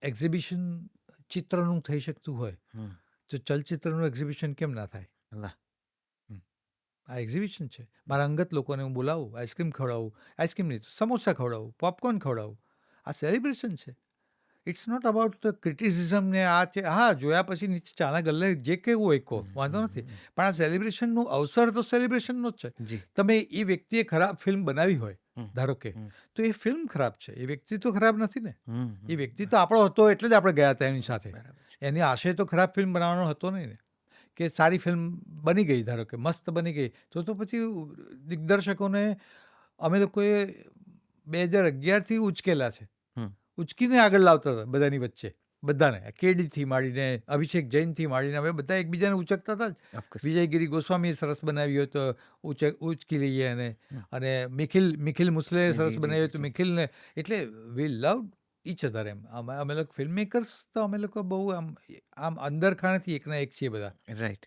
Exhibition ચિત્રનું થઈ શકતું હોય હમ. તો ચલચિત્રનું એક્ઝિબિશન કેમ ના થાય? વાહ. હમ. આ એક્ઝિબિશન છે. મારા અંગત લોકોને હું બોલાવું, આઈસ્ક્રીમ ખવડાવું, આઈસ્ક્રીમ નહીં તો સમોસા ખવડાવું, પોપકોર્ન ખવડાવું. આ સેલિબ્રેશન છે. It's not about the criticism ને આ છે. હા, જોયા પછી નીચે ચાના ગલ્લે જે કહેવું હોય કહો, વાંધો નથી. પણ આ સેલિબ્રેશનનું અવસર તો સેલિબ્રેશનનો જ છે. જી. તમે એ વ્યક્તિએ ખરાબ ફિલ્મ બનાવી હોય, હમ. ધારો કે, હમ. તો એ ફિલ્મ ખરાબ છે. એ વ્યક્તિ તો ખરાબ નથી ને. હમ. એ વ્યક્તિ તો આપણો હતો એટલે જ આપણે ગયા હતા એની સાથે. બરાબર છે. એની આશય તો ખરાબ ફિલ્મ બનાવવાનો હતો નહીં ને. કે સારી ફિલ્મ બની ગઈ, ધારો કે મસ્ત બની ગઈ, તો પછી દિગ્દર્શકોને અમે લોકોએ 2011થી ઉચકેલા છે. હમ. ઉચકીને આગળ લાવતા હતા બધાની વચ્ચે. બધાને કેડીથી માંડીને અભિષેક જૈનથી માંડીને અમે બધા એકબીજાને ઉચકતા હતા જ. ઓફકોર્સ. વિજયગીરી ગોસ્વામીએ સરસ બનાવી હોય તો ઉચકી લઈએ એને. હમ. અને નિખિલ મુસલેએ જી સરસ જી બનાવી હોય જી તો જી. નિખિલને. એટલે વી લવ ઈચ અધર એમ. અમે લોકો ફિલ્મ મેકર્સ તો અમે લોકો બહુ આમ અંદર ખાનેથી એકના એક છીએ બધા. રાઈટ.